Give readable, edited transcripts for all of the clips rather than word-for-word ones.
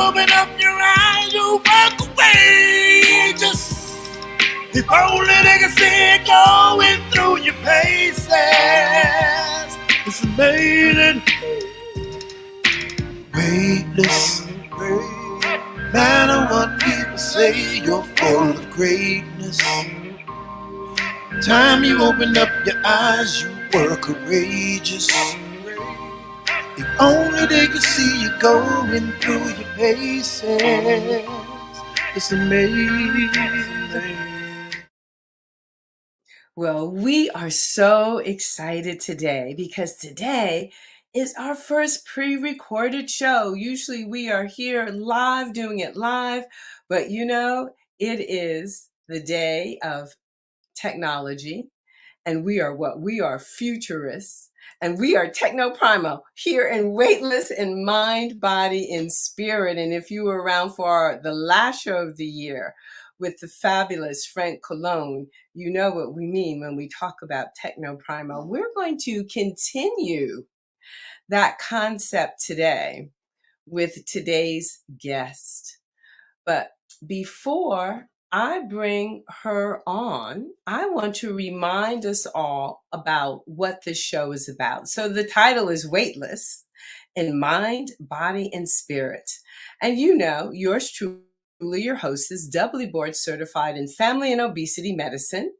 open up your eyes, you walk away. Just if only they could see it going through your paces. It's amazing. Weightless. Matter what people say, you're full of greatness. Time you opened up your eyes, you were courageous. If only they could see you going through your paces. It's amazing. Well, we are so excited today because today is our first pre-recorded show. Usually we are here live, doing it live, but it is the day of technology, and we are what? We are futurists, and we are techno-primal here in Weightless in Mind, Body, and Spirit. And if you were around for the last show of the year with the fabulous Frank Cologne, you know what we mean when we talk about techno-primal. We're going to continue that concept today with today's guest. But before I bring her on, I want to remind us all about what this show is about. So the title is Weightless in Mind, Body, and Spirit. And yours truly, your host, is doubly board certified in family and obesity medicine,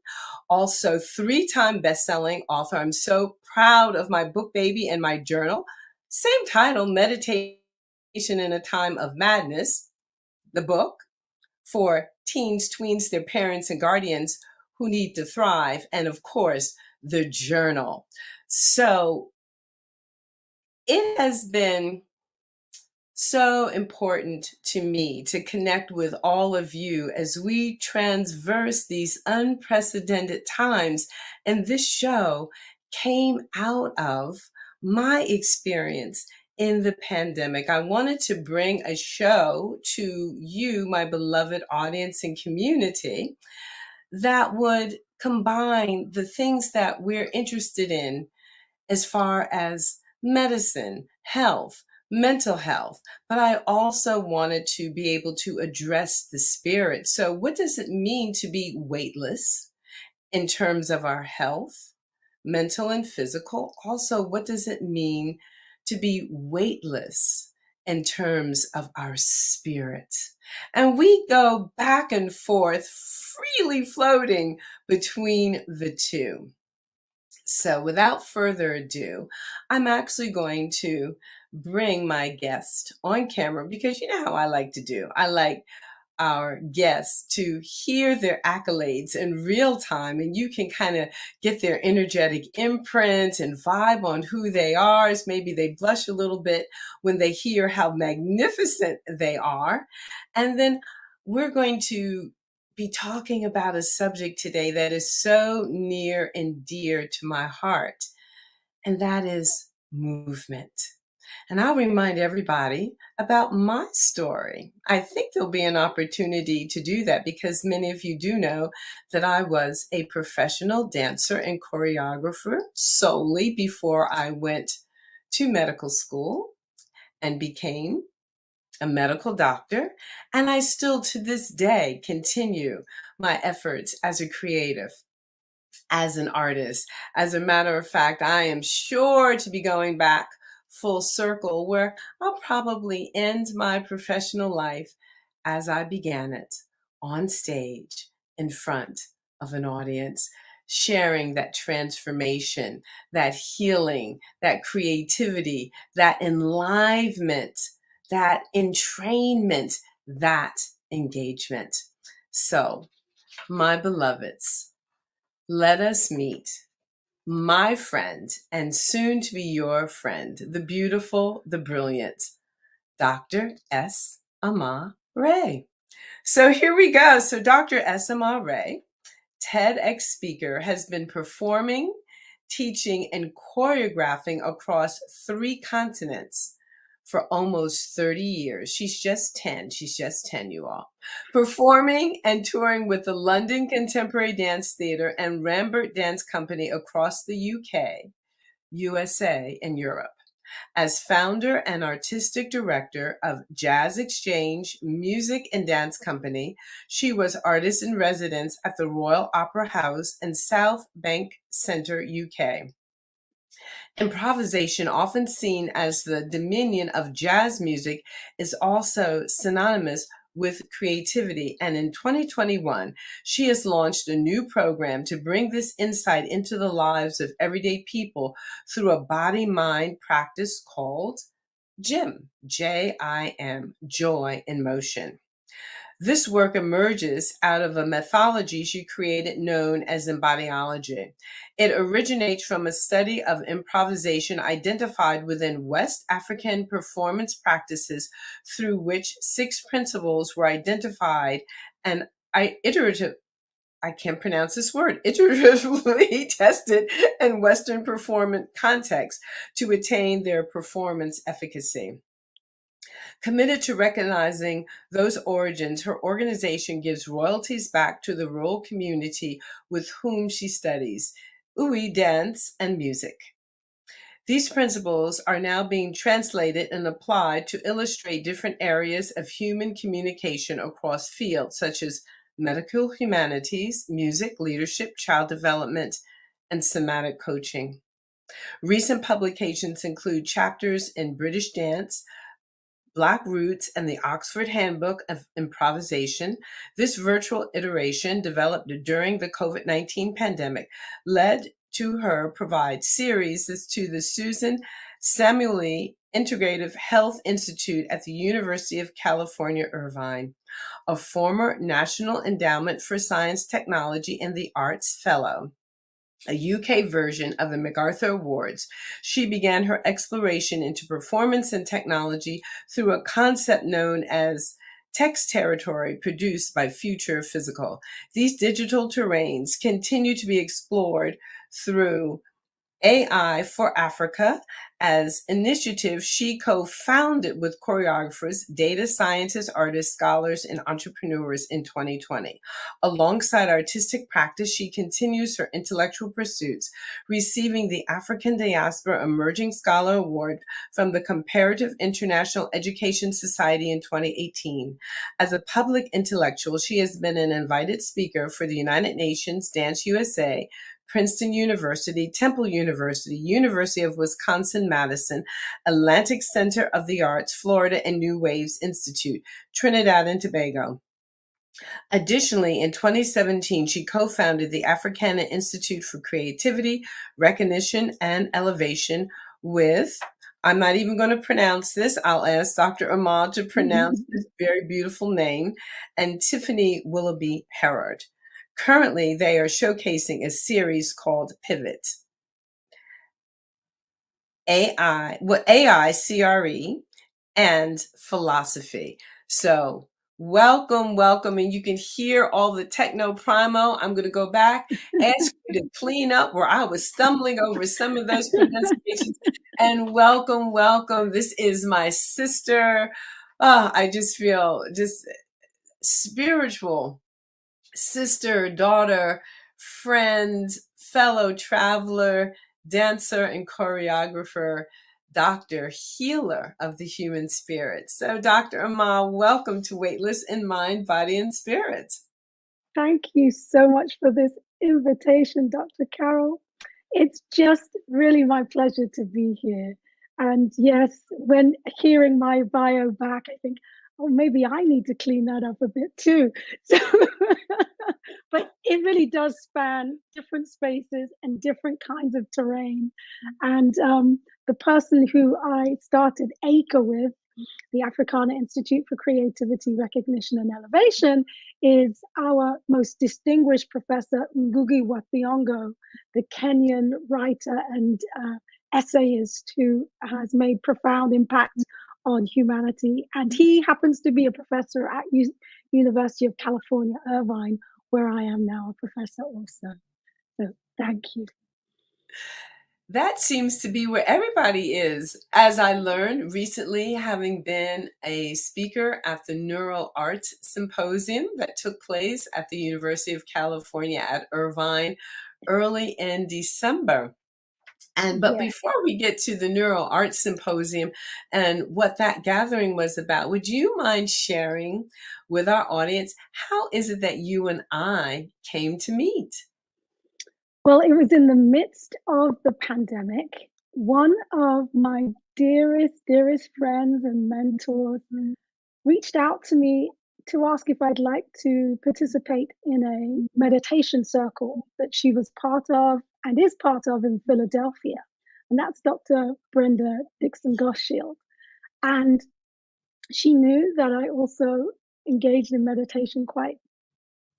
also 3-time best-selling author. I'm so proud of my book, baby, and my journal. Same title, Meditation in a Time of Madness, the book for teens, tweens, their parents, and guardians who need to thrive, and of course, the journal. So it has been so important to me to connect with all of you as we transverse these unprecedented times. And this show came out of my experience in the pandemic. I wanted to bring a show to you, my beloved audience and community, that would combine the things that we're interested in as far as medicine, health, mental health, but I also wanted to be able to address the spirit. So what does it mean to be weightless in terms of our health, mental and physical? Also, what does it mean to be weightless in terms of our spirit? And we go back and forth, freely floating between the two. So without further ado, I'm actually going to bring my guest on camera because you know how I like to do. I like our guests to hear their accolades in real time, and you can kind of get their energetic imprint and vibe on who they are. As maybe they blush a little bit when they hear how magnificent they are. And then we're going to be talking about a subject today that is so near and dear to my heart, and that is movement. And I'll remind everybody about my story. I think there'll be an opportunity to do that because many of you do know that I was a professional dancer and choreographer solely before I went to medical school and became a medical doctor. And I still to this day continue my efforts as a creative, as an artist. As a matter of fact, I am sure to be going back full circle where I'll probably end my professional life as I began it, on stage in front of an audience, sharing that transformation, that healing, that creativity, that enlivenment, that entrainment, that engagement. So, my beloveds, let us meet my friend and soon to be your friend, the beautiful, the brilliant, Dr. S. Ama Ray. So here we go. So Dr. S. Ama Ray, TEDx speaker, has been performing, teaching, and choreographing across 3 continents for almost 30 years. She's just 10. She's just 10, you all. Performing and touring with the London Contemporary Dance Theatre and Rambert Dance Company across the UK, USA, and Europe. As founder and artistic director of Jazz Exchange Music and Dance Company, she was artist in residence at the Royal Opera House and South Bank Centre, UK. Improvisation, often seen as the dominion of jazz music, is also synonymous with creativity. And in 2021, she has launched a new program to bring this insight into the lives of everyday people through a body-mind practice called JIM, J-I-M, Joy in Motion. This work emerges out of a methodology she created known as embodiology. It originates from a study of improvisation identified within West African performance practices through which 6 principles were identified and I can't pronounce this word, iteratively tested in Western performance contexts to attain their performance efficacy. Committed to recognizing those origins, her organization gives royalties back to the rural community with whom she studies, Uwe dance and music. These principles are now being translated and applied to illustrate different areas of human communication across fields such as medical humanities, music, leadership, child development, and somatic coaching. Recent publications include chapters in British Dance, Black Roots, and the Oxford Handbook of Improvisation. This virtual iteration, developed during the COVID-19 pandemic, led to her provide series to the Susan Samueli Integrative Health Institute at the University of California, Irvine, a former National Endowment for Science, Technology, and the Arts Fellow, a UK version of the MacArthur Awards. She began her exploration into performance and technology through a concept known as text territory produced by Future Physical. These digital terrains continue to be explored through AI for Africa as initiative she co-founded with choreographers, data scientists, artists, scholars, and entrepreneurs in 2020. Alongside artistic practice, she continues her intellectual pursuits, receiving the African Diaspora Emerging Scholar Award from the Comparative International Education Society in 2018. As a public intellectual, she has been an invited speaker for the United Nations, Dance USA, Princeton University, Temple University, University of Wisconsin-Madison, Atlantic Center of the Arts, Florida, and New Waves Institute, Trinidad and Tobago. Additionally, in 2017, she co-founded the Africana Institute for Creativity, Recognition, and Elevation with, I'm not even going to pronounce this, I'll ask Dr. Ahmad to pronounce this very beautiful name, and Tiffany Willoughby Herod. Currently, they are showcasing a series called Pivot. AI, CRE, and philosophy. So welcome, and you can hear all the techno primo. I'm going to go back, ask you to clean up where I was stumbling over some of those pronunciations. And welcome. This is my sister. I just feel just spiritual sister, daughter, friend, fellow traveler, dancer, and choreographer, doctor, healer of the human spirit. So, Dr. Amal, welcome to Weightless in Mind, Body, and Spirit. Thank you so much for this invitation, Dr. Carol. It's just really my pleasure to be here. And yes, when hearing my bio back, I think, oh, maybe I need to clean that up a bit too. So, but it really does span different spaces and different kinds of terrain. And the person who I started ACRE with, the Africana Institute for Creativity, Recognition and Elevation, is our most distinguished professor, Ngugi wa Thiong'o, the Kenyan writer and essayist who has made profound impact on humanity. And he happens to be a professor at University of California, Irvine, where I am now a professor also. So thank you. That seems to be where everybody is. As I learned recently, having been a speaker at the Neural Arts Symposium that took place at the University of California at Irvine early in December. But Yes. before we get to the Neuro Arts Symposium and what that gathering was about, would you mind sharing with our audience how is it that you and I came to meet? Well, it was in the midst of the pandemic. One of my dearest friends and mentors reached out to me to ask if I'd like to participate in a meditation circle that she was part of and is part of in Philadelphia. And that's Dr. Brenda Dixon Goshield. And she knew that I also engaged in meditation quite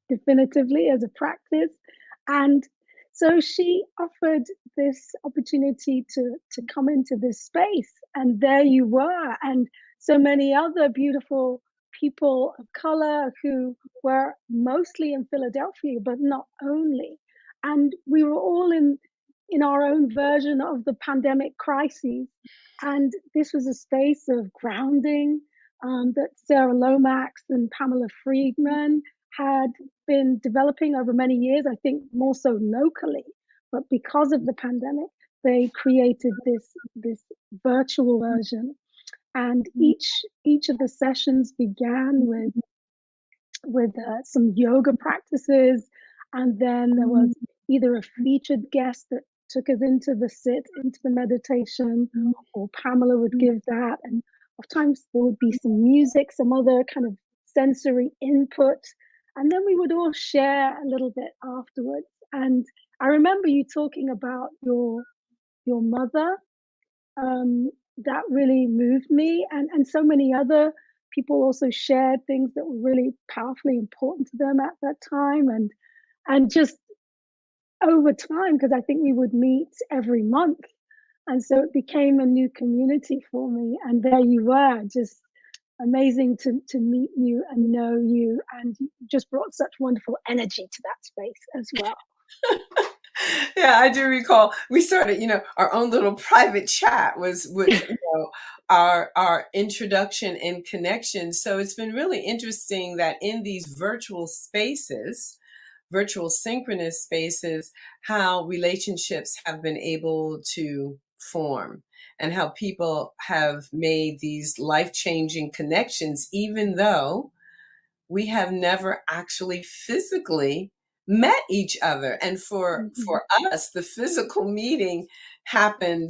definitively as a practice. And so she offered this opportunity to come into this space. And there you were. And so many other beautiful people of color who were mostly in Philadelphia, but not only. And we were all in our own version of the pandemic crises. And this was a space of grounding that Sarah Lomax and Pamela Friedman had been developing over many years, I think more so locally. But because of the pandemic, they created this virtual version. And each of the sessions began with some yoga practices, and then there was either a featured guest that took us into the into the meditation, or Pamela would give that, and oftentimes there would be some music, some other kind of sensory input, and then we would all share a little bit afterwards. And I remember you talking about your mother, that really moved me, and so many other people also shared things that were really powerfully important to them at that time, and just over time, because I think we would meet every month, and so it became a new community for me. And there you were, just amazing to meet you and know you, and you just brought such wonderful energy to that space as well. Yeah, I do recall we started, our own little private chat was our introduction and connection. So it's been really interesting that in these virtual spaces, virtual synchronous spaces, how relationships have been able to form and how people have made these life-changing connections, even though we have never actually physically met each other. And for us, the physical meeting happened,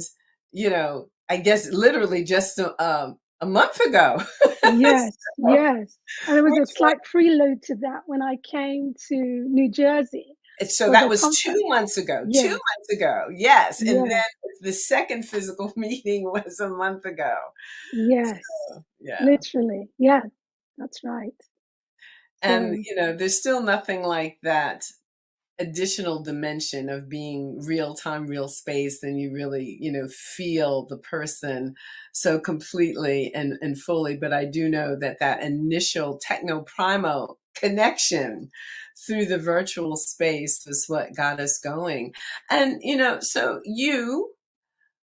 I guess literally just a month ago. Yes, yes. And there was Which a slight prelude to that when I came to New Jersey So for that the was 2 conference. months ago. 2 Yes, months ago, yes. And then yes, the second physical meeting was a month ago. yes. Yeah. Literally. Yeah, that's right. And, So, there's still nothing like that additional dimension of being real time, real space, and you really, feel the person so completely and fully. But I do know that that initial techno primal connection through the virtual space was what got us going. And, so you,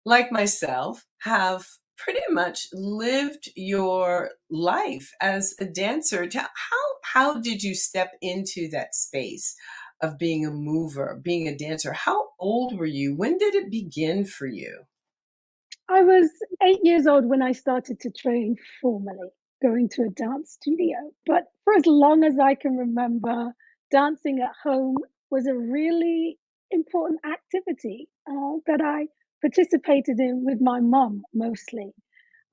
like myself, have pretty much lived your life as a dancer. How did you step into that space of being a mover, being a dancer? How old were you? When did it begin for you? I was 8 years old when I started to train formally, going to a dance studio. But for as long as I can remember, dancing at home was a really important activity that I participated in with my mum mostly.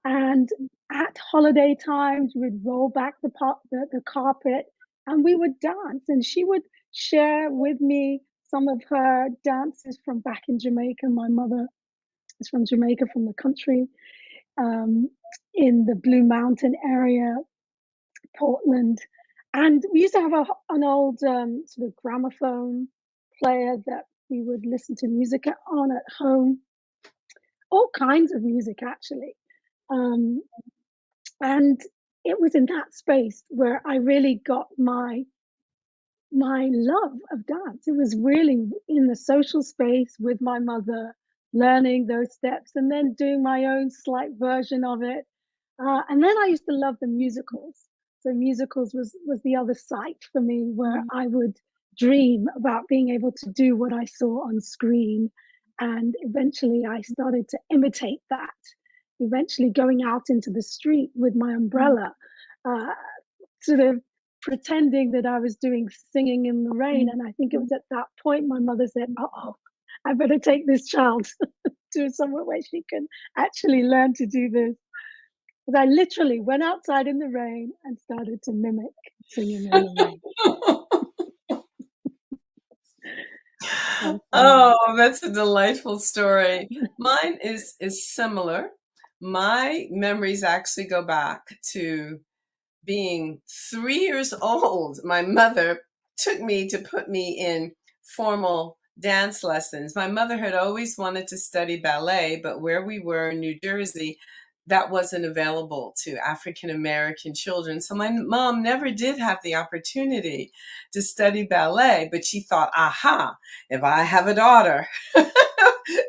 And at holiday times, we'd roll back the carpet and we would dance. And she would share with me some of her dances from back in Jamaica. My mother is from Jamaica, from the country, um, in the Blue Mountain area, Portland. And we used to have an old sort of gramophone player that we would listen to music on at home, all kinds of music actually. Um, and it was in that space where I really got my love of dance. It was really in the social space with my mother, learning those steps and then doing my own slight version of it. And then I used to love the musicals. So musicals was the other side for me, where I would dream about being able to do what I saw on screen. And eventually I started to imitate that, eventually going out into the street with my umbrella, uh, sort of pretending that I was doing singing in the rain. And I think it was at that point my mother said, "Oh, I better take this child to somewhere where she can actually learn to do this." Because I literally went outside in the rain and started to mimic singing in the rain. So funny. Oh, that's a delightful story. Mine is similar. My memories actually go back to being 3 years old. My mother took me to put me in formal dance lessons. My mother had always wanted to study ballet, but where we were in New Jersey, that wasn't available to African American children. So my mom never did have the opportunity to study ballet, but she thought, aha, if I have a daughter,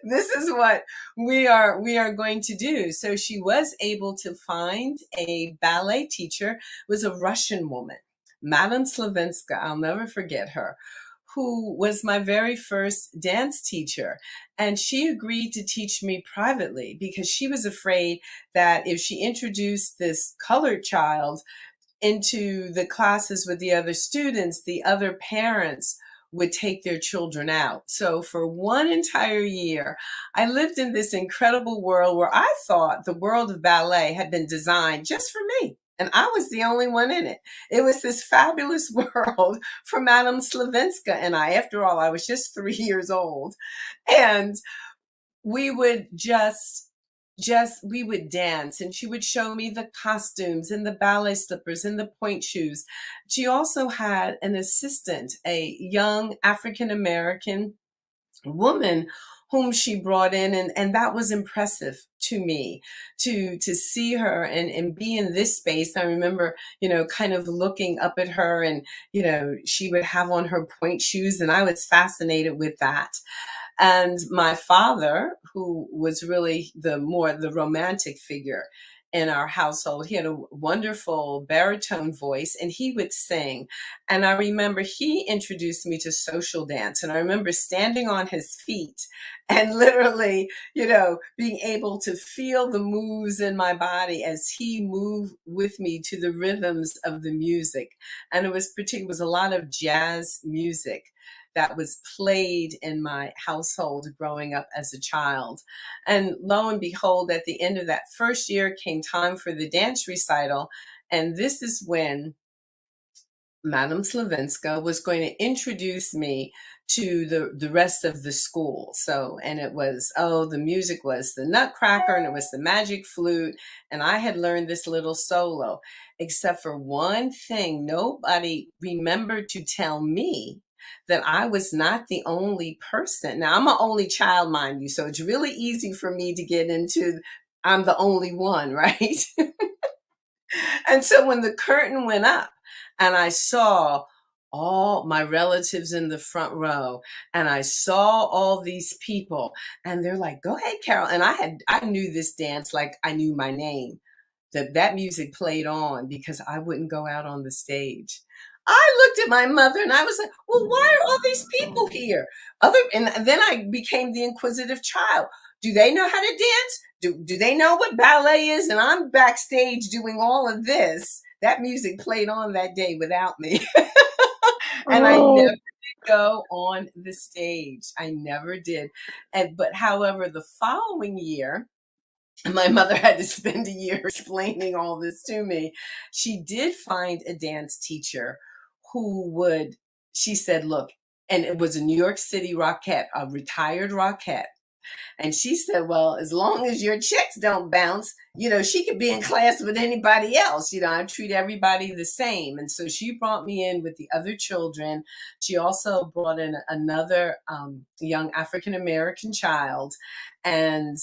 this is what we are going to do. So she was able to find a ballet teacher. It was a Russian woman, Madame Slavinska. I'll never forget her, who was my very first dance teacher. And she agreed to teach me privately because she was afraid that if she introduced this colored child into the classes with the other students, the other parents would take their children out. So for one entire year, I lived in this incredible world where I thought the world of ballet had been designed just for me. And I was the only one in it. It was this fabulous world for Madame Slavinska and I. After all, I was just 3 years old. And we would we would dance, and she would show me the costumes and the ballet slippers and the point shoes. She also had an assistant, a young African American woman whom she brought in, and that was impressive to me to see her and be in this space. I remember, kind of looking up at her, and she would have on her point shoes, and I was fascinated with that. And my father, who was really the romantic figure in our household, he had a wonderful baritone voice and he would sing. And I remember he introduced me to social dance. And I remember standing on his feet and literally, being able to feel the moves in my body as he moved with me to the rhythms of the music. And it was a lot of jazz music that was played in my household growing up as a child. And lo and behold, at the end of that first year came time for the dance recital. And this is when Madame Slavinska was going to introduce me to the rest of the school. So, and it was, the music was the Nutcracker and it was the Magic Flute. And I had learned this little solo, except for one thing. Nobody remembered to tell me that I was not the only person. Now, I'm an only child, mind you, so it's really easy for me to get into, I'm the only one, right? And so when the curtain went up and I saw all my relatives in the front row and I saw all these people and they're like, go ahead, Carol. And I knew this dance like I knew my name. That music played on because I wouldn't go out on the stage. I looked at my mother and I was like, well, why are all these people here? And then I became the inquisitive child. Do they know how to dance? Do they know what ballet is? And I'm backstage doing all of this. That music played on that day without me. And I never Oh, did go on the stage. I never did. But however, the following year, my mother had to spend a year explaining all this to me. She did find a dance teacher she said, look, and it was a New York City Rockette, a retired Rockette. And she said, well, as long as your checks don't bounce, she could be in class with anybody else. I treat everybody the same. And so she brought me in with the other children. She also brought in another young African American child. And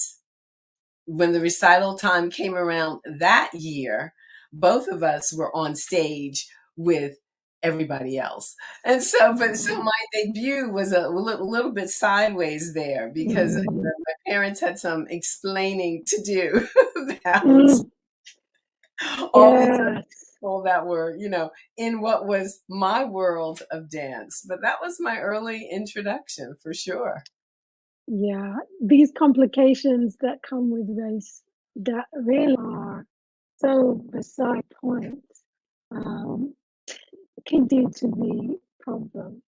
when the recital time came around that year, both of us were on stage with everybody else. And so my debut was a little bit sideways there because my parents had some explaining to do about mm, all these other yes. people that were, in what was my world of dance. But that was my early introduction for sure. Yeah, these complications that come with race that really are so beside point, um, continue to be problem.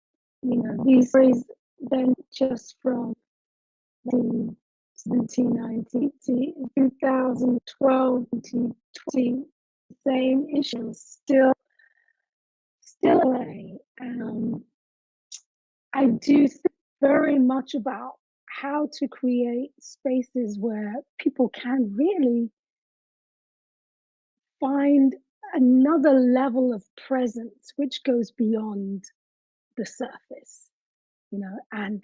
You know, these stories then just from the 1790 to 2012 to 20, same issues still away. I do think very much about how to create spaces where people can really find another level of presence which goes beyond the surface, you know, and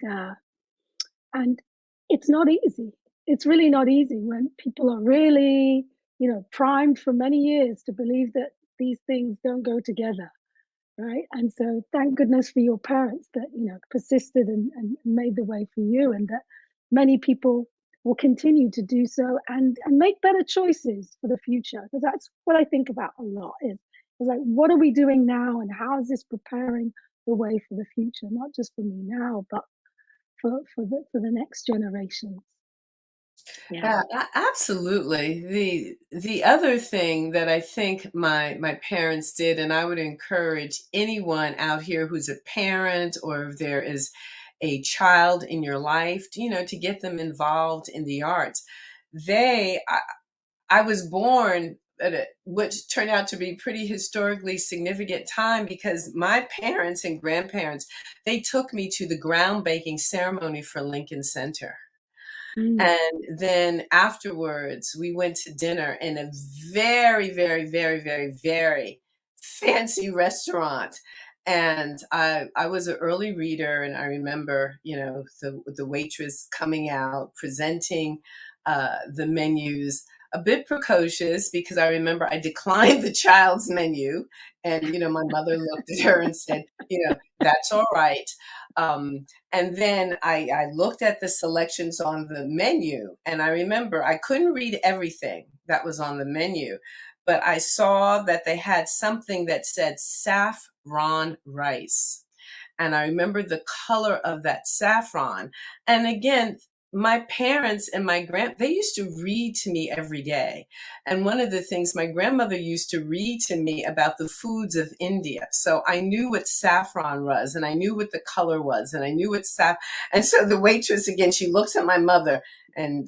it's not easy. It's really not easy when people are really, you know, primed for many years to believe that these things don't go together, right? And so thank goodness for your parents that, you know, persisted and made the way for you, and that many people will continue to do so and make better choices for the future. Because that's what I think about a lot is like, what are we doing now and how is this preparing the way for the future? Not just for me now, but for the next generations. Yeah. Absolutely. The other thing that I think my parents did, and I would encourage anyone out here who's a parent or if there is a child in your life, to get them involved in the arts. I was born at which turned out to be pretty historically significant time because my parents and grandparents, they took me to the groundbreaking ceremony for Lincoln Center. Mm. And then afterwards, we went to dinner in a very, very, very, very, very fancy restaurant. And I was an early reader, and I remember, the waitress coming out, presenting the menus, a bit precocious because I remember I declined the child's menu, and my mother looked at her and said, that's all right. And then I looked at the selections on the menu, and I remember I couldn't read everything that was on the menu, but I saw that they had something that said saffron rice. And I remember the color of that saffron. And again, my parents and they used to read to me every day. And one of the things my grandmother used to read to me about the foods of India. So I knew what saffron was, and I knew what the color was, and I knew what and so the waitress, again, she looks at my mother and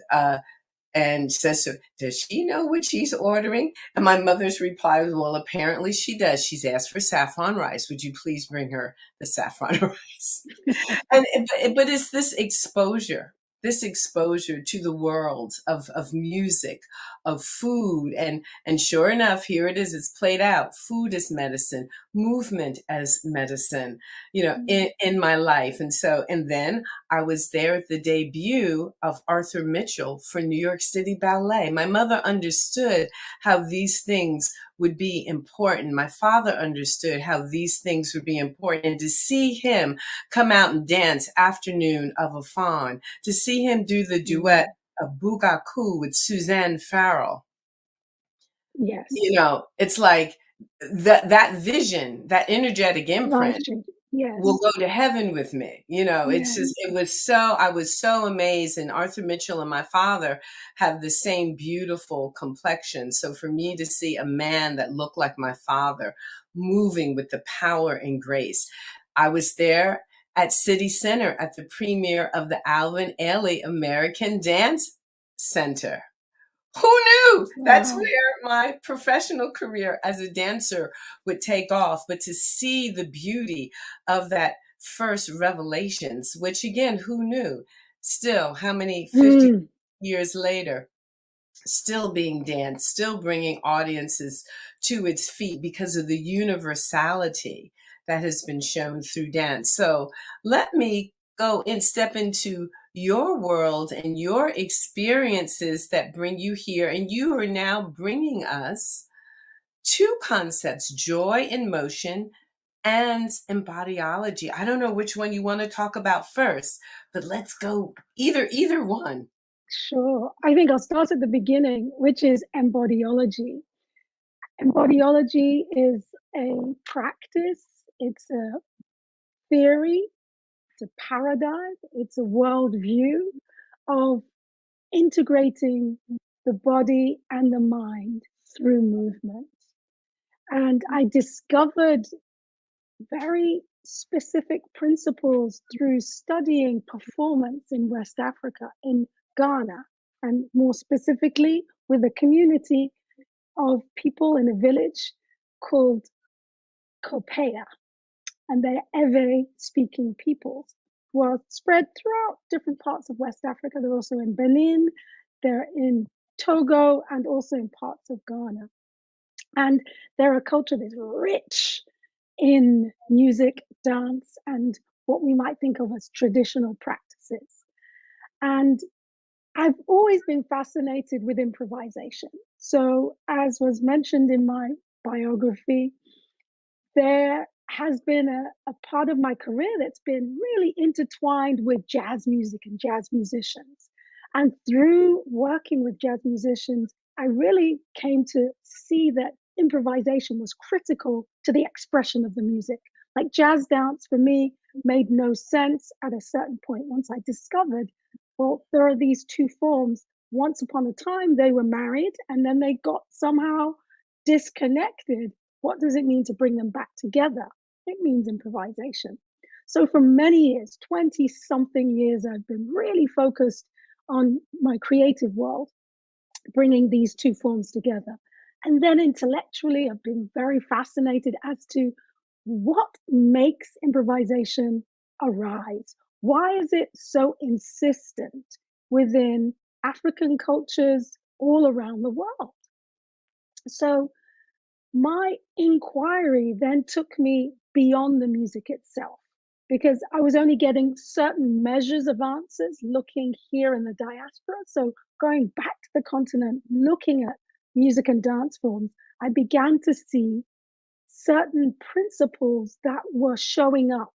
says, so does she know what she's ordering? And my mother's reply was, well, apparently she does. She's asked for saffron rice. Would you please bring her the saffron rice? But it's this exposure to the world of music, of food, and sure enough, here it is. It's played out. Food as medicine, movement as medicine, Mm. in my life. And then I was there at the debut of Arthur Mitchell for New York City Ballet. My mother understood how these things would be important. My father understood how these things would be important. And to see him come out and dance Afternoon of a Faun, to see him do the duet Mm. of Bugaku with Suzanne Farrell, Yes. it's like that vision, that energetic Life imprint change. will Yes. go to heaven with me. It's just, Yes. I was so amazed. And Arthur Mitchell and my father have the same beautiful complexion. So for me to see a man that looked like my father moving with the power and grace, I was there at City Center at the premiere of the Alvin Ailey American Dance Center. Who knew? That's Wow. where my professional career as a dancer would take off. But to see the beauty of that first Revelations, which again, who knew? Still, how many 50 Mm. years later, still being danced, still bringing audiences to its feet because of the universality that has been shown through dance. So let me go and step into your world and your experiences that bring you here. And you are now bringing us two concepts: joy in motion and embodiology. I don't know which one you want to talk about first, but let's go either one. Sure. I think I'll start at the beginning, which is embodiology. Embodiology is a practice, it's a theory It's a paradigm, it's a worldview of integrating the body and the mind through movement. And I discovered very specific principles through studying performance in West Africa, in Ghana, and more specifically with a community of people in a village called Kopea, and they're Ewe speaking peoples who are spread throughout different parts of West Africa. They're also in Benin, they're in Togo, and also in parts of Ghana. And they're a culture that's rich in music, dance, and what we might think of as traditional practices. And I've always been fascinated with improvisation. So, as was mentioned in my biography, there has been a part of my career that's been really intertwined with jazz music and jazz musicians. And through working with jazz musicians, I really came to see that improvisation was critical to the expression of the music. Like jazz dance for me made no sense at a certain point once I discovered, well, there are these two forms. Once upon a time, they were married and then they got somehow disconnected. What does it mean to bring them back together? It means improvisation. So for many years, 20 something years, I've been really focused on my creative world, bringing these two forms together. And then intellectually, I've been very fascinated as to what makes improvisation arise. Why is it so insistent within African cultures all around the world? So my inquiry then took me beyond the music itself because I was only getting certain measures of answers looking here in the diaspora. So going back to the continent, looking at music and dance forms, I began to see certain principles that were showing up.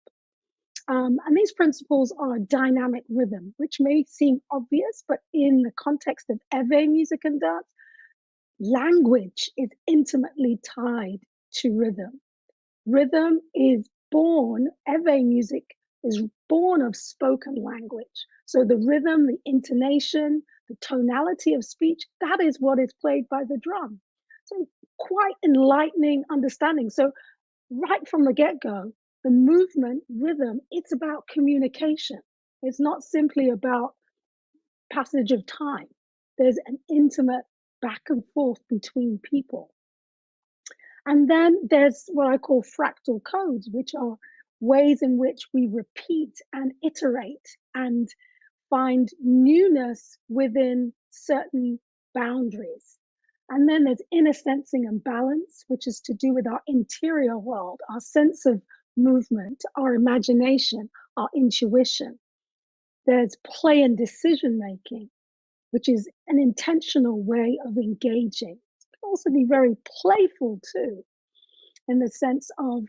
And these principles are dynamic rhythm, which may seem obvious, but in the context of Ewe music and dance, language is intimately tied to rhythm. Rhythm is born, Ewe music is born of spoken language. So the rhythm, the intonation, the tonality of speech, that is what is played by the drum. So quite enlightening understanding. So right from the get-go, the movement, rhythm, it's about communication. It's not simply about passage of time. There's an intimate back and forth between people. And then there's what I call fractal codes, which are ways in which we repeat and iterate and find newness within certain boundaries. And then there's inner sensing and balance, which is to do with our interior world, our sense of movement, our imagination, our intuition. There's play and decision making, which is an intentional way of engaging. It can also be very playful too, in the sense of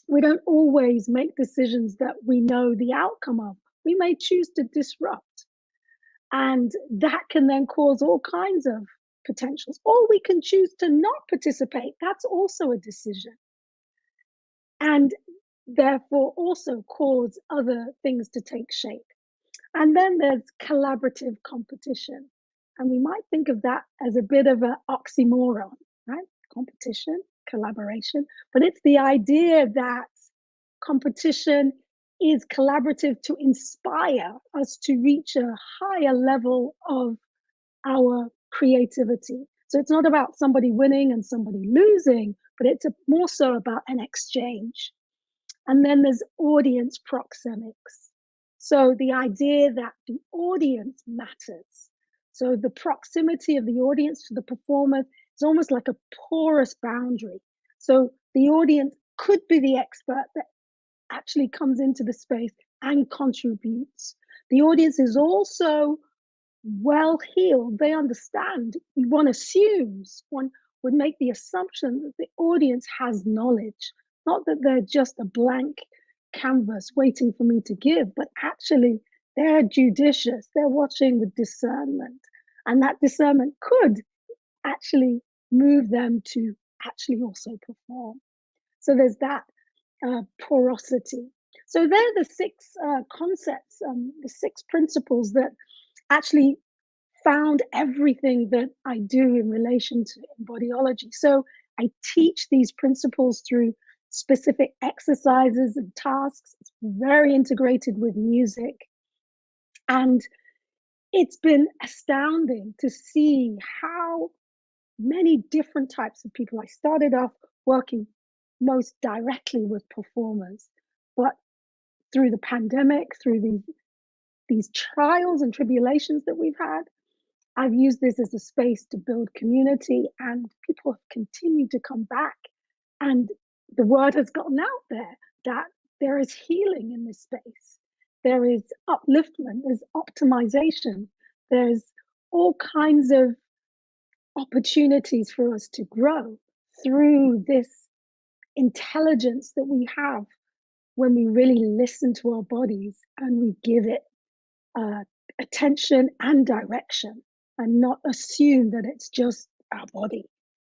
we don't always make decisions that we know the outcome of. We may choose to disrupt, and that can then cause all kinds of potentials. Or we can choose to not participate. That's also a decision. And therefore also cause other things to take shape. And then there's collaborative competition. And we might think of that as a bit of an oxymoron, right? Competition, collaboration. But it's the idea that competition is collaborative to inspire us to reach a higher level of our creativity. So it's not about somebody winning and somebody losing, but it's more so about an exchange. And then there's audience proxemics. So the idea that the audience matters. So the proximity of the audience to the performer is almost like a porous boundary. So the audience could be the expert that actually comes into the space and contributes. The audience is also well heeled. They understand. One assumes, one would make the assumption that the audience has knowledge, not that they're just a blank canvas waiting for me to give, but actually they're judicious. They're watching with discernment. And that discernment could actually move them to actually also perform. So there's that porosity. So they're the six concepts, the six principles that actually found everything that I do in relation to embodiology. So I teach these principles through specific exercises and tasks. It's very integrated with music. And it's been astounding to see how many different types of people. I started off working most directly with performers, but through the pandemic, through these trials and tribulations that we've had, I've used this as a space to build community, and people have continued to come back. And the word has gotten out there that there is healing in this space. There is upliftment, there's optimization, there's all kinds of opportunities for us to grow through this intelligence that we have when we really listen to our bodies and we give it uh, attention and direction, and not assume that it's just our body,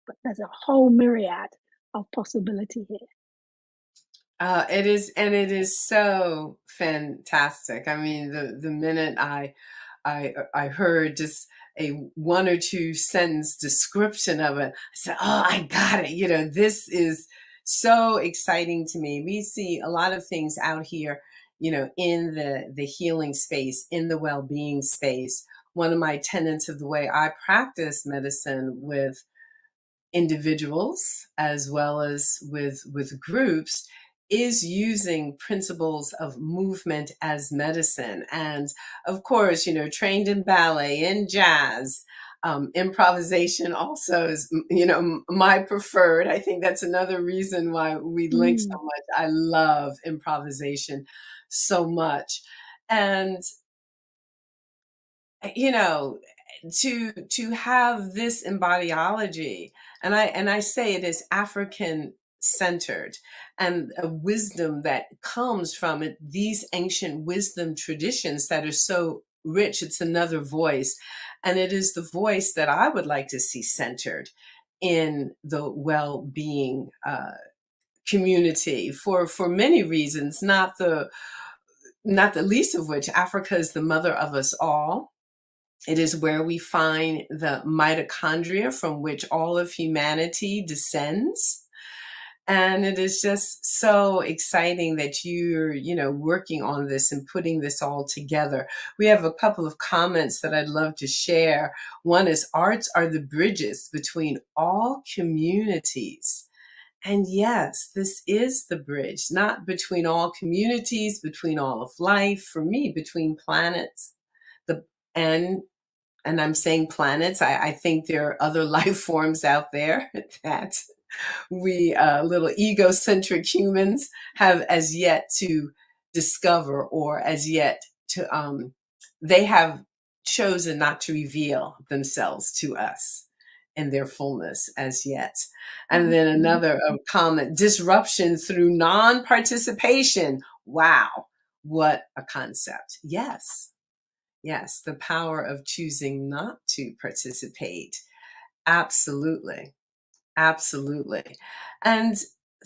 but there's a whole myriad of possibility here. It is, and it is so fantastic. I mean, the minute I heard just a one or two sentence description of it, I said, "Oh, I got it." This is so exciting to me. We see a lot of things out here, in the healing space, in the well-being space. One of my tenets of the way I practice medicine with individuals as well as with groups is using principles of movement as medicine. And of course, trained in ballet, in jazz, improvisation also is, my preferred. I think that's another reason why we link so Mm, much. I love improvisation so much. And you know to have this embodiology, and I say it is African centered, and a wisdom that comes from it, these ancient wisdom traditions that are so rich. It's another voice, and it is the voice that I would like to see centered in the well-being community for many reasons, not the least of which Africa is the mother of us all. It is where we find the mitochondria from which all of humanity descends. And it is just so exciting that you're, working on this and putting this all together. We have a couple of comments that I'd love to share. One is, arts are the bridges between all communities. And yes, this is the bridge, not between all communities, between all of life, for me, between planets. The and and I'm saying planets. I think there are other life forms out there that we little egocentric humans have as yet to discover, or as yet to they have chosen not to reveal themselves to us in their fullness as yet. And then another absolutely. comment: disruption through non-participation. Wow, what a concept. Yes, the power of choosing not to participate. Absolutely. Absolutely. And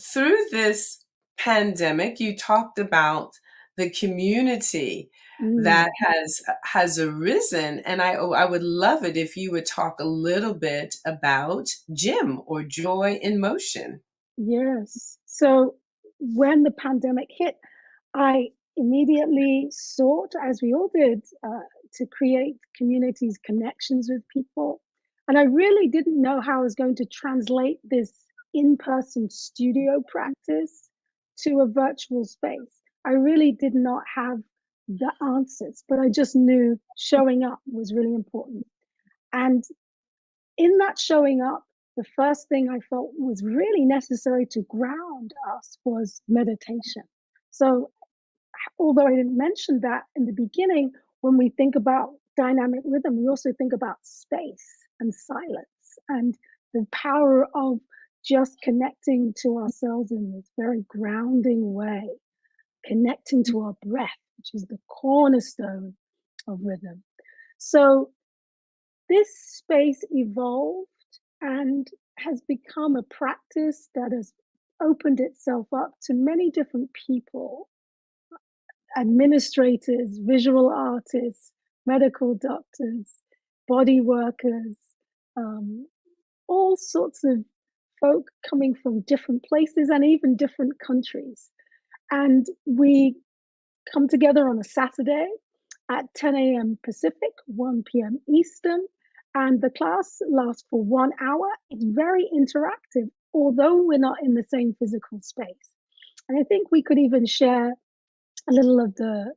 through this pandemic, you talked about the community that Mm. has arisen, and I would love it if you would talk a little bit about Jim, or Joy in Motion. Yes. So when the pandemic hit, I immediately sought, as we all did, to create communities, connections with people. And I really didn't know how I was going to translate this in person studio practice to a virtual space. I really did not have the answers, but I just knew showing up was really important. And in that showing up, the first thing I felt was really necessary to ground us was meditation. So, although I didn't mention that in the beginning, when we think about dynamic rhythm, we also think about space and silence and the power of just connecting to ourselves in this very grounding way, connecting to our breath, which is the cornerstone of rhythm. So, this space evolved and has become a practice that has opened itself up to many different people. administrators, visual artists, medical doctors, body workers, um, all sorts of folk coming from different places and even different countries. And we come together on a Saturday at 10 a.m. Pacific, 1 p.m. Eastern, and the class lasts for 1 hour. It's very interactive, although we're not in the same physical space. And I think we could even share a little of the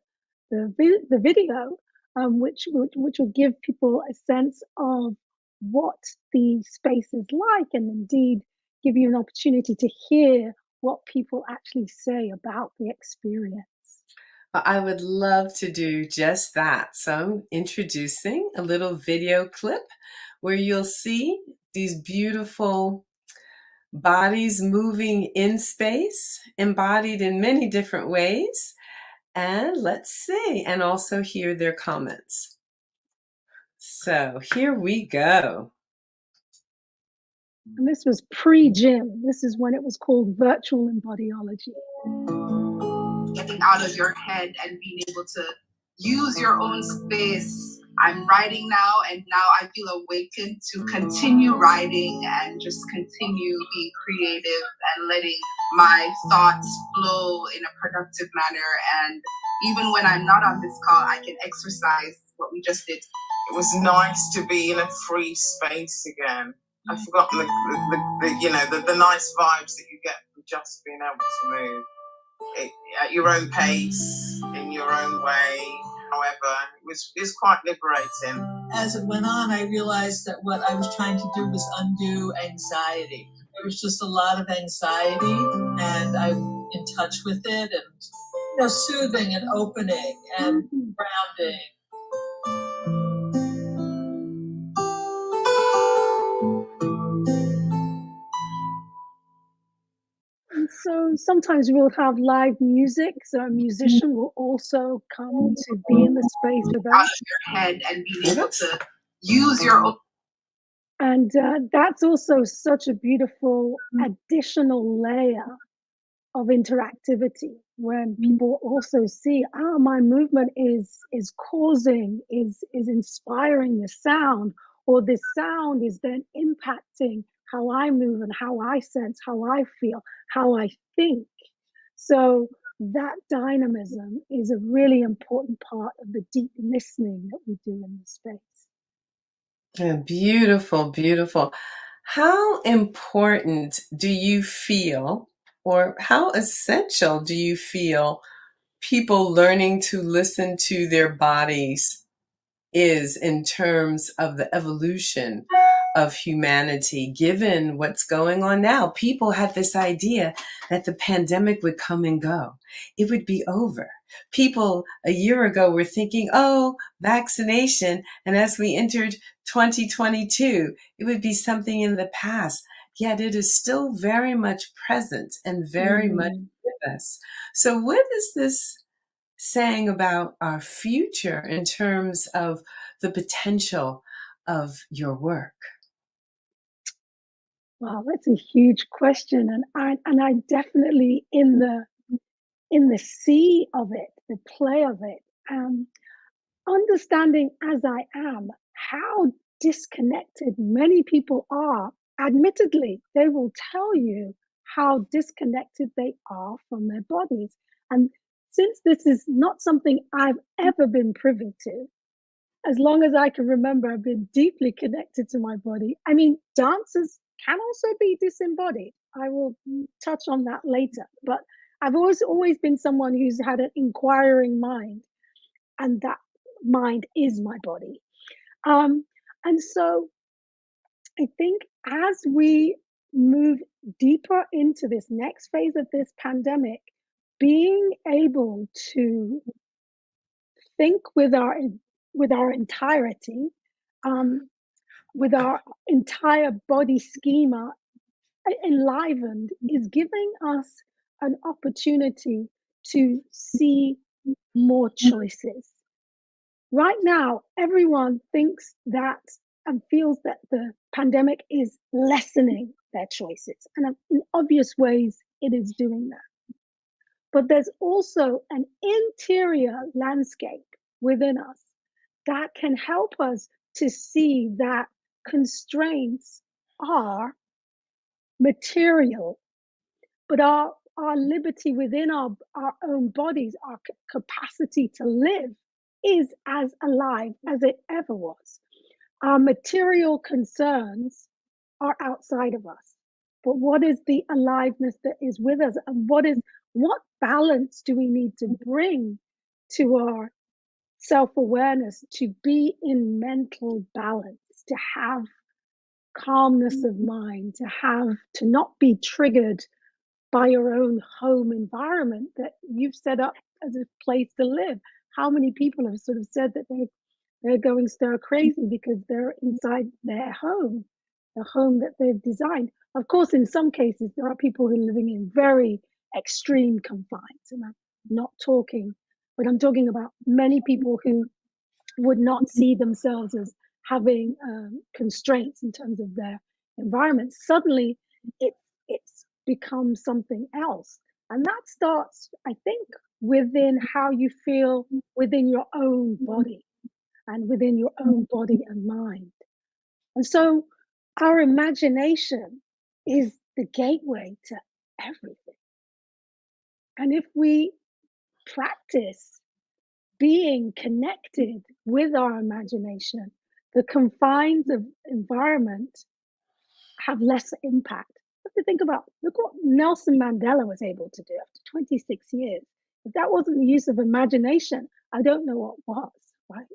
video, which will give people a sense of what the space is like, and indeed give you an opportunity to hear what people actually say about the experience. I would love to do just that. So I'm introducing a little video clip where you'll see these beautiful bodies moving in space, embodied in many different ways. And let's see, and also hear their comments. So here we go. And this was pre-gym. This is when it was called virtual embodiology. Getting out of your head and being able to use your own space. I'm writing now, and now I feel awakened to continue writing and just continue being creative and letting my thoughts flow in a productive manner. And even when I'm not on this call, I can exercise what we just did. It was nice to be in a free space again. I've forgotten the nice vibes that you get from just being able to move at your own pace, in your own way. However, it was quite liberating. As it went on, I realized that what I was trying to do was undo anxiety. There was just a lot of anxiety, and I'm in touch with it, and soothing and opening and grounding. And so sometimes we'll have live music, so a musician will also come to be in the space with Out us. of your head and being able to use your own. And that's also such a beautiful additional layer of interactivity when people also see, my movement is inspiring the sound, or this sound is then impacting how I move and how I sense, how I feel, how I think. So that dynamism is a really important part of the deep listening that we do in this space. Yeah, beautiful, beautiful. How important do you feel, or how essential do you feel people learning to listen to their bodies is in terms of the evolution of humanity, given what's going on now? People had this idea that the pandemic would come and go. It would be over. People a year ago were thinking, oh, vaccination. And as we entered 2022, it would be something in the past. Yet it is still very much present and very much with us. So what is this saying about our future in terms of the potential of your work? Wow, that's a huge question, and I definitely in the sea of it, the play of it, understanding as I am how disconnected many people are. Admittedly, they will tell you how disconnected they are from their bodies, and since this is not something I've ever been privy to, as long as I can remember, I've been deeply connected to my body. I mean, dancers can also be disembodied. I will touch on that later. But I've always been someone who's had an inquiring mind, and that mind is my body. And so I think as we move deeper into this next phase of this pandemic, being able to think with our entirety, with our entire body schema enlivened, is giving us an opportunity to see more choices. Right now, everyone thinks that and feels that the pandemic is lessening their choices. And in obvious ways, it is doing that. But there's also an interior landscape within us that can help us to see that constraints are material, but our liberty within our own bodies, our capacity to live is as alive as it ever was. Our material concerns are outside of us. But what is the aliveness that is with us? And what balance do we need to bring to our self-awareness to be in mental balance, to have calmness of mind, to not be triggered by your own home environment that you've set up as a place to live. How many people have sort of said that they're going stir crazy because they're inside their home, the home that they've designed? Of course, in some cases, there are people who are living in very extreme confines, and I'm not talking, but I'm talking about many people who would not see themselves as having constraints in terms of their environment. Suddenly, it's become something else, and that starts, I think, within how you feel within your own body and within your own body and mind. And so, our imagination is the gateway to everything. And if we practice being connected with our imagination, the confines of environment have less impact. You have to think about, look what Nelson Mandela was able to do after 26 years. If that wasn't the use of imagination, I don't know what was, right?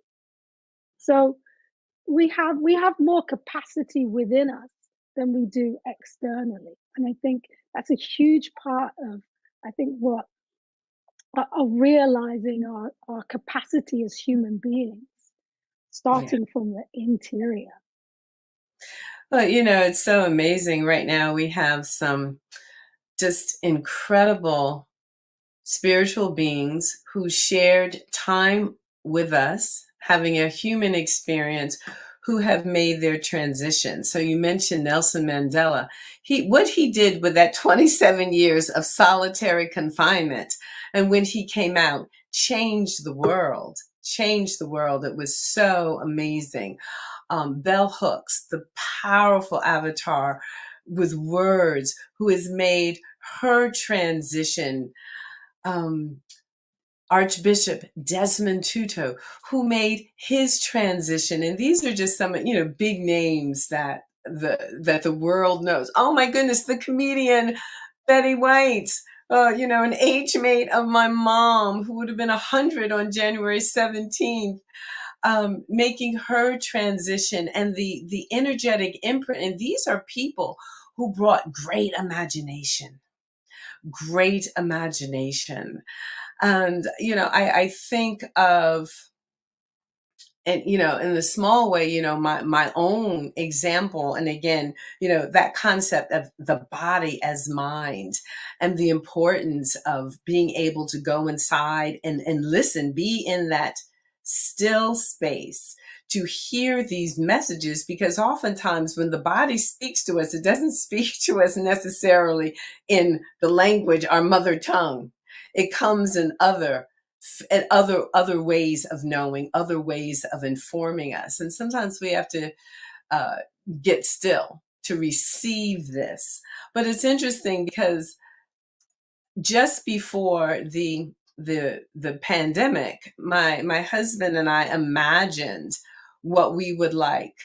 So we have more capacity within us than we do externally. And I think that's a huge part of, I think, what of realizing our capacity as human beings, starting from the interior. Well, it's so amazing. Right now, we have some just incredible spiritual beings who shared time with us, having a human experience, who have made their transition. So you mentioned Nelson Mandela. What he did with that 27 years of solitary confinement, and when he came out, changed the world. Changed the world. It was so amazing. Bell Hooks, the powerful avatar with words, who has made her transition. Archbishop Desmond Tutu, who made his transition. And these are just some, big names that the world knows. Oh my goodness, the comedian Betty White, an age mate of my mom, who would have been 100 on January 17th. Making her transition and the energetic imprint. And these are people who brought great imagination. And, I think of, and, in the small way, my own example. And again, that concept of the body as mind and the importance of being able to go inside and listen, be in that still space to hear these messages, because oftentimes when the body speaks to us, it doesn't speak to us necessarily in the language, our mother tongue. It comes in other ways of knowing, other ways of informing us. And sometimes we have to get still to receive this. But it's interesting because just before the pandemic, my husband and I imagined what we would like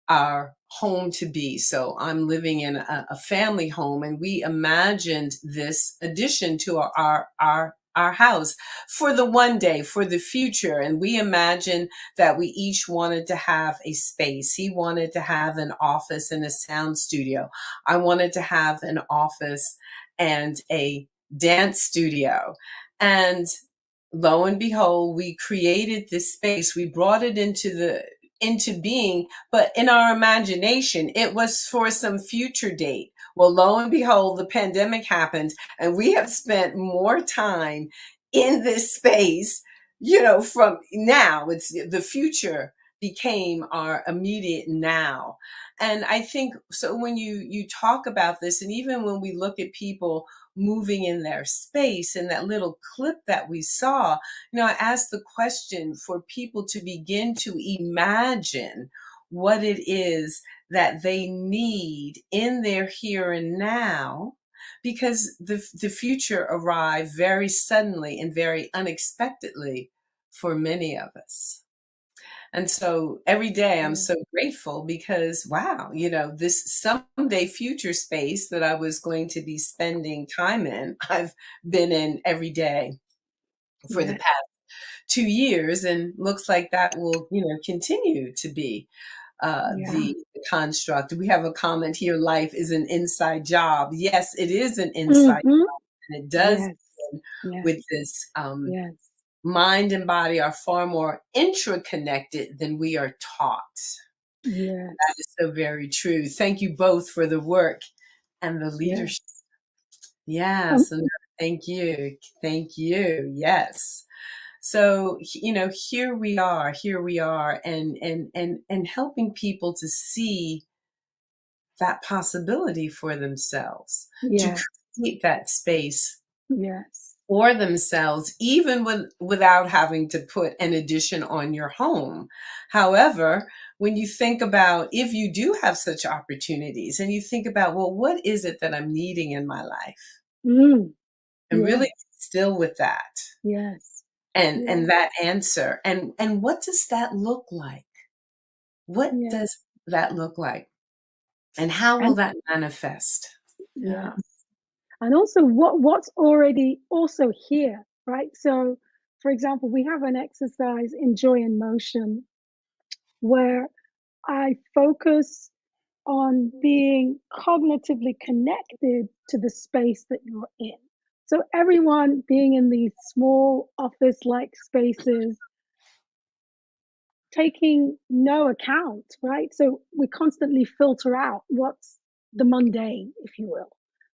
our home to be. So I'm living in a family home, and we imagined this addition to our house for the one day, for the future. And we imagined that we each wanted to have a space. He wanted to have an office and a sound studio. I wanted to have an office and a dance studio. And lo and behold, we created this space. We brought it into being, but in our imagination, it was for some future date. Well, lo and behold, the pandemic happened, and we have spent more time in this space, from now, it's the future became our immediate now. And I think so when you talk about this, and even when we look at people moving in their space, in that little clip that we saw, I asked the question for people to begin to imagine what it is that they need in their here and now, because the future arrived very suddenly and very unexpectedly for many of us. And so every day I'm so grateful because, wow, this someday future space that I was going to be spending time in, I've been in every day for the Yes. past 2 years, and looks like that will, continue to be Yeah. the construct. We have a comment here: life is an inside job. Yes, it is an inside, Hmm. and it does Yes. begin Yes. with this. Yes. Mind and body are far more intraconnected than we are taught. That Yes. is so very true. Thank you both for the work and the Yes. leadership. Yes, Um, and thank you. Thank you. Yes. So, here we are, and helping people to see that possibility for themselves, to yes. create that space Yes. for themselves, even without having to put an addition on your home. However, when you think about, if you do have such opportunities and you think about, well, what is it that I'm needing in my life? Mm. And really Yes. be still with that, Yes. and Yes. that answer. And what does that look like? What Yes. does that look like? And how will And that manifest? yes. Yeah. And also what's already also here, right? So for example, we have an exercise in joy in motion where I focus on being cognitively connected to the space that you're in. So everyone being in these small office-like spaces, taking no account, right? So we constantly filter out what's the mundane, if you will.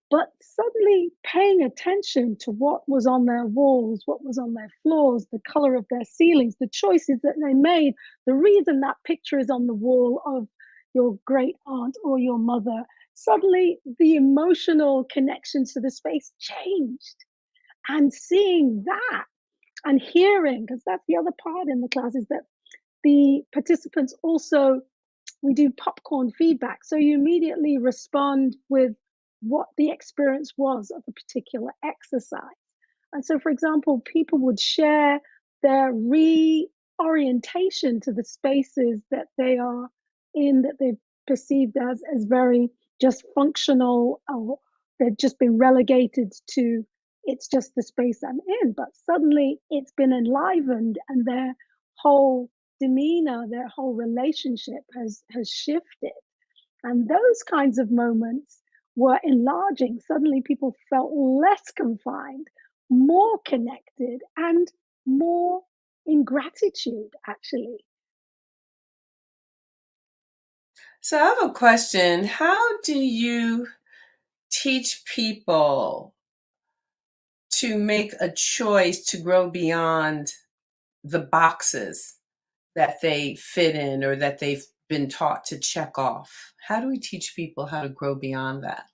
But suddenly paying attention to what was on their walls, what was on their floors, the color of their ceilings, the choices that they made, the reason that picture is on the wall of your great aunt or your mother, suddenly the emotional connections to the space changed. And seeing that and hearing, because that's the other part in the class, is that the participants also, we do popcorn feedback. So you immediately respond with what the experience was of a particular exercise. And so, for example, people would share their reorientation to the spaces that they are in, that they've perceived as very just functional, or they've just been relegated to, it's just the space I'm in. But suddenly it's been enlivened, and their whole demeanor, their whole relationship has shifted. And those kinds of moments were enlarging. Suddenly people felt less confined, more connected, and more in gratitude, actually. So I have a question. How do you teach people to make a choice to grow beyond the boxes that they fit in, or that they've been taught to check off? How do we teach people how to grow beyond that?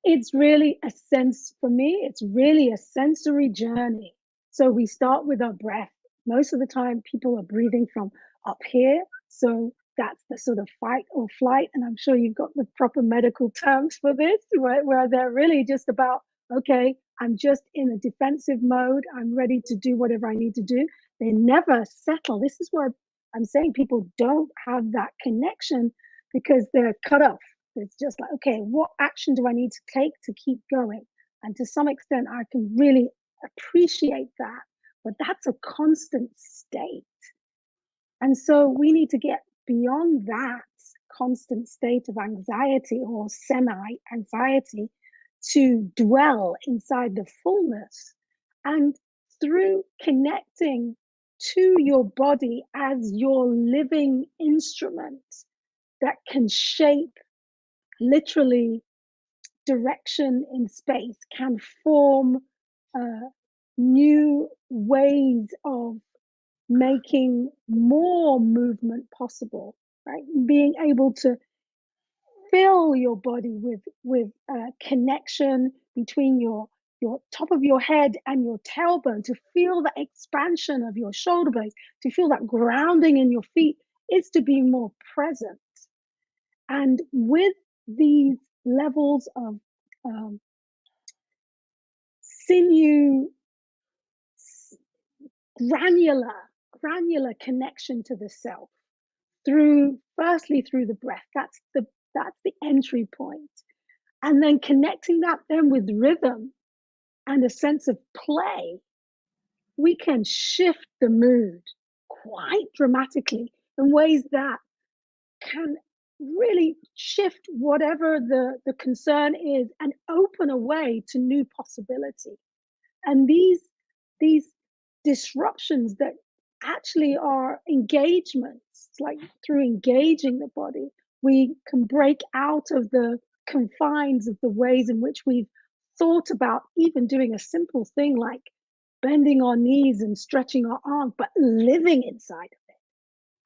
It's really a sense, for me, it's really a sensory journey. So we start with our breath. Most of the time, people are breathing from up here. So that's the sort of fight or flight. And I'm sure you've got the proper medical terms for this, where they're really just about, okay, I'm just in a defensive mode. I'm ready to do whatever I need to do. They never settle. This is where I'm saying people don't have that connection, because they're cut off. It's just like, okay, what action do I need to take to keep going? And to some extent, I can really appreciate that. But that's a constant state. And so we need to get beyond that constant state of anxiety or semi anxiety to dwell inside the fullness. And through connecting to your body as your living instrument that can shape literally direction in space, can form uh, new ways of making more movement possible, right? Being able to fill your body with connection between your top of your head and your tailbone, to feel the expansion of your shoulder blades, to feel that grounding in your feet, is to be more present. And with these levels of sinew, granular connection to the self, firstly through the breath, that's the entry point, and then connecting that then with rhythm and a sense of play, we can shift the mood quite dramatically in ways that can really shift whatever the concern is and open a way to new possibility. And these disruptions that actually are engagements, like through engaging the body, we can break out of the confines of the ways in which we've thought about even doing a simple thing like bending our knees and stretching our arms, but living inside of it,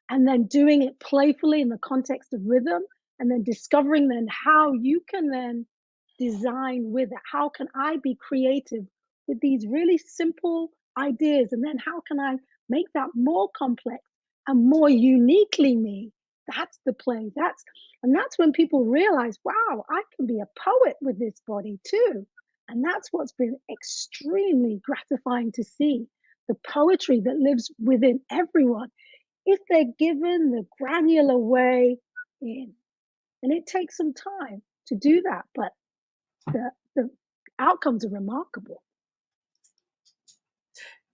and then doing it playfully in the context of rhythm, and then discovering then how you can then design with it. How can I be creative with these really simple ideas? And then how can I make that more complex and more uniquely me? That's the play. That's when people realize, wow, I can be a poet with this body too. And that's what's been extremely gratifying to see, the poetry that lives within everyone, if they're given the granular way in. And it takes some time to do that, but the outcomes are remarkable.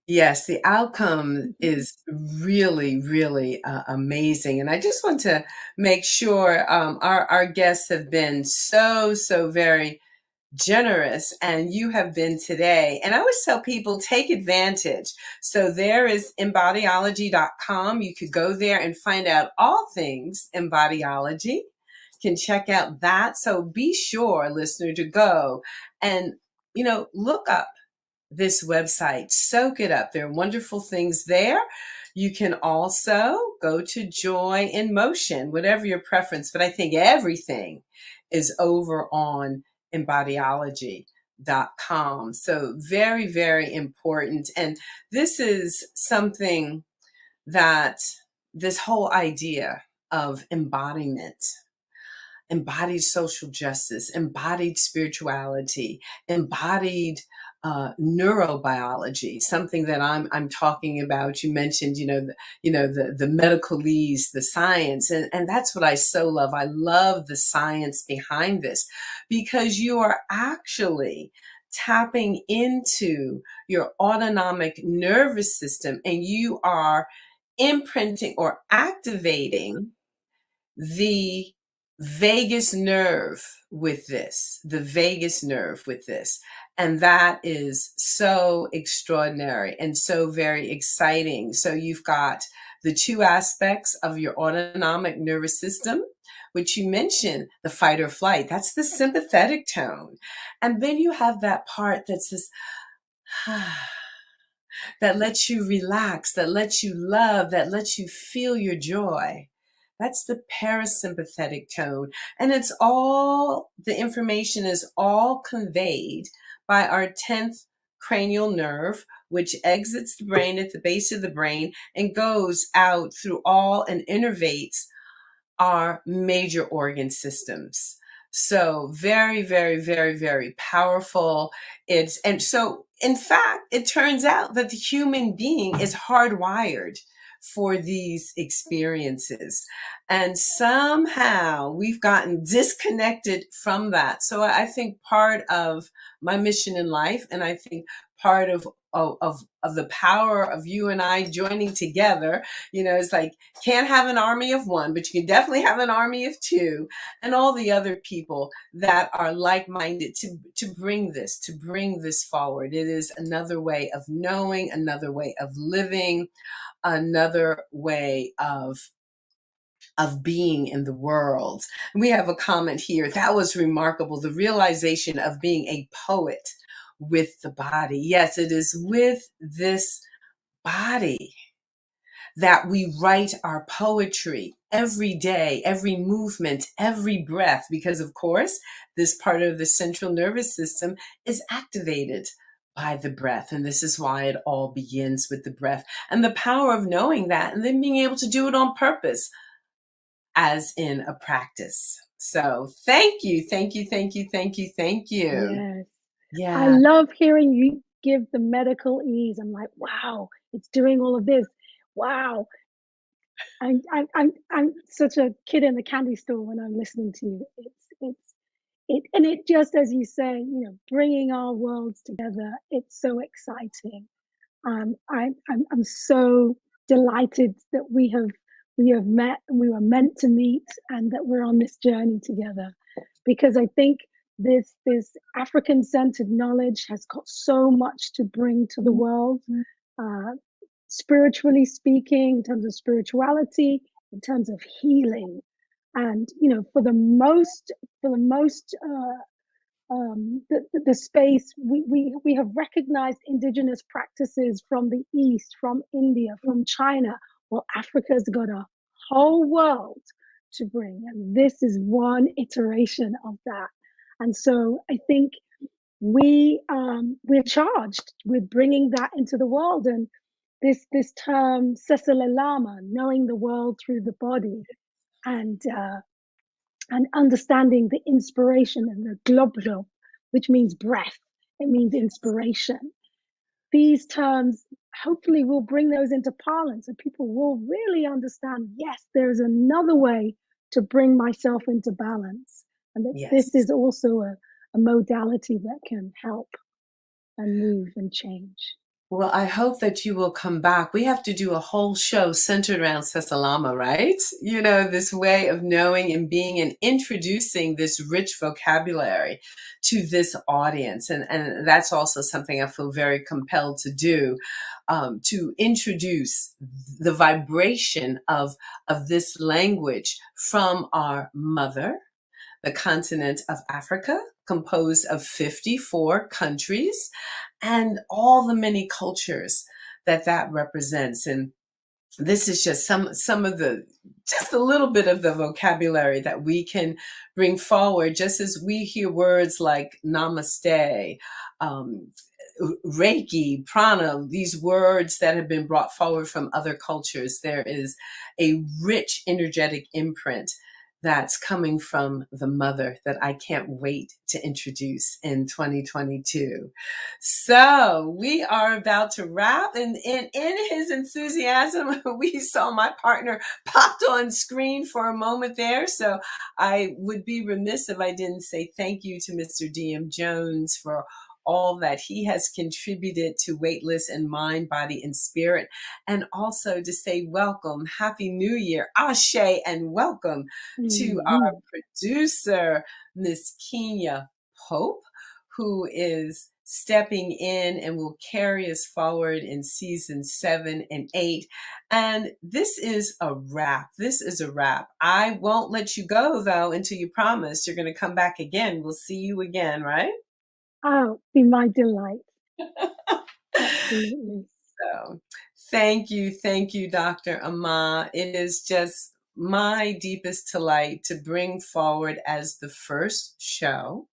Yes, the outcome is really, really amazing. And I just want to make sure our guests have been so very generous, and you have been today. And I always tell people, take advantage. So there is embodyology.com. You could go there and find out all things Embodyology. Can check out that. So be sure, listener, to go and, look up this website, soak it up. There are wonderful things there. You can also go to Joy in Motion, whatever your preference, but I think everything is over on embodyology.com. So very, very important. And this is something that this whole idea of embodied social justice, embodied spirituality, embodied neurobiology, something that I'm talking about. You mentioned, the medicalese, the science, and that's what I so love. I love the science behind this, because you are actually tapping into your autonomic nervous system, and you are imprinting or activating the vagus nerve with this, And that is so extraordinary and so very exciting. So you've got the two aspects of your autonomic nervous system, which you mentioned, the fight or flight. That's the sympathetic tone. And then you have that part that's this, that lets you relax, that lets you love, that lets you feel your joy. That's the parasympathetic tone. And the information is all conveyed by our 10th cranial nerve, which exits the brain at the base of the brain and goes out through all and innervates our major organ systems. So very, very, very, very powerful. And so in fact, it turns out that the human being is hardwired for these experiences. And somehow we've gotten disconnected from that. So I think part of my mission in life, and I think part of the power of you and I joining together, it's like, can't have an army of one, but you can definitely have an army of two, and all the other people that are like-minded to bring this forward. It is another way of knowing, another way of living, another way of being in the world. And we have a comment here. That was remarkable. The realization of being a poet with the body. Yes, it is with this body that we write our poetry every day, every movement, every breath, because of course, this part of the central nervous system is activated by the breath. And this is why it all begins with the breath and the power of knowing that and then being able to do it on purpose as in a practice. So thank you, thank you, thank you, thank you, thank you. Yes. I Yeah. love hearing you give the medical ease. I'm like, wow, it's doing all of this. Wow. I'm such a kid in the candy store when I'm listening to you. And it just, as you say, bringing our worlds together. It's so exciting. I'm so delighted that we have met and we were meant to meet and that we're on this journey together, because I think this African centered knowledge has got so much to bring to the world, uh, spiritually speaking, in terms of spirituality, in terms of healing, and for the most the space we have recognized indigenous practices from the East, from India, from China. Well, Africa's got a whole world to bring, and this is one iteration of that. And so I think we're charged with bringing that into the world. And this term Seselelama, knowing the world through the body, and understanding the inspiration and the globlo, which means breath, it means inspiration. These terms hopefully will bring those into parlance and people will really understand, yes, there's another way to bring myself into balance. And that this Yes. is also a modality that can help and move and change. Well, I hope that you will come back. We have to do a whole show centered around Sesalama, right? This way of knowing and being and introducing this rich vocabulary to this audience. And that's also something I feel very compelled to do, to introduce the vibration of this language from our mother, the continent of Africa, composed of 54 countries, and all the many cultures that represents. And this is just some of the, just a little bit of the vocabulary that we can bring forward, just as we hear words like namaste, Reiki, prana, these words that have been brought forward from other cultures. There is a rich energetic imprint that's coming from the mother that I can't wait to introduce in 2022. So we are about to wrap, and in his enthusiasm, we saw my partner popped on screen for a moment there. So I would be remiss if I didn't say thank you to Mr. D.M. Jones for all that he has contributed to Weightless in Mind, Body, and Spirit, and also to say welcome, Happy New Year, Ashe, and welcome to our producer, Miss Kenya Pope, who is stepping in and will carry us forward in season 7 and 8. And this is a wrap. This is a wrap. I won't let you go, though, until you promise you're going to come back again. We'll see you again, right? Oh, be my delight. Absolutely. So thank you, Dr. Amma. It is just my deepest delight to bring forward as the first show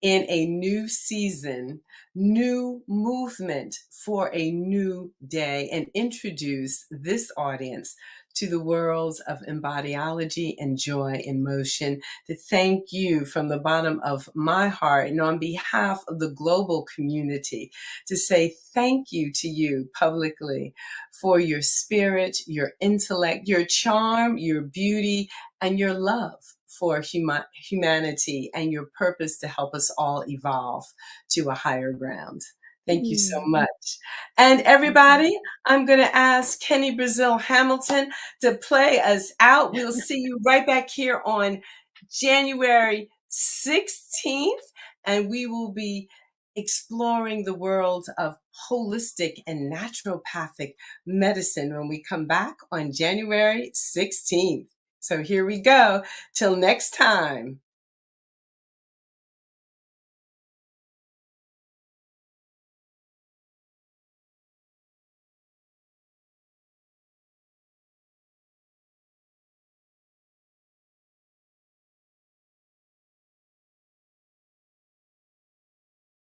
in a new season, new movement for a new day, and introduce this audience to the worlds of embodiology and joy in motion. To thank you from the bottom of my heart and on behalf of the global community, to say thank you to you publicly for your spirit, your intellect, your charm, your beauty, and your love for humanity and your purpose to help us all evolve to a higher ground. Thank you so much. And everybody, I'm going to ask Kenny Brazil Hamilton to play us out. We'll see you right back here on January 16th, and we will be exploring the world of holistic and naturopathic medicine when we come back on January 16th. So here we go. Till next time.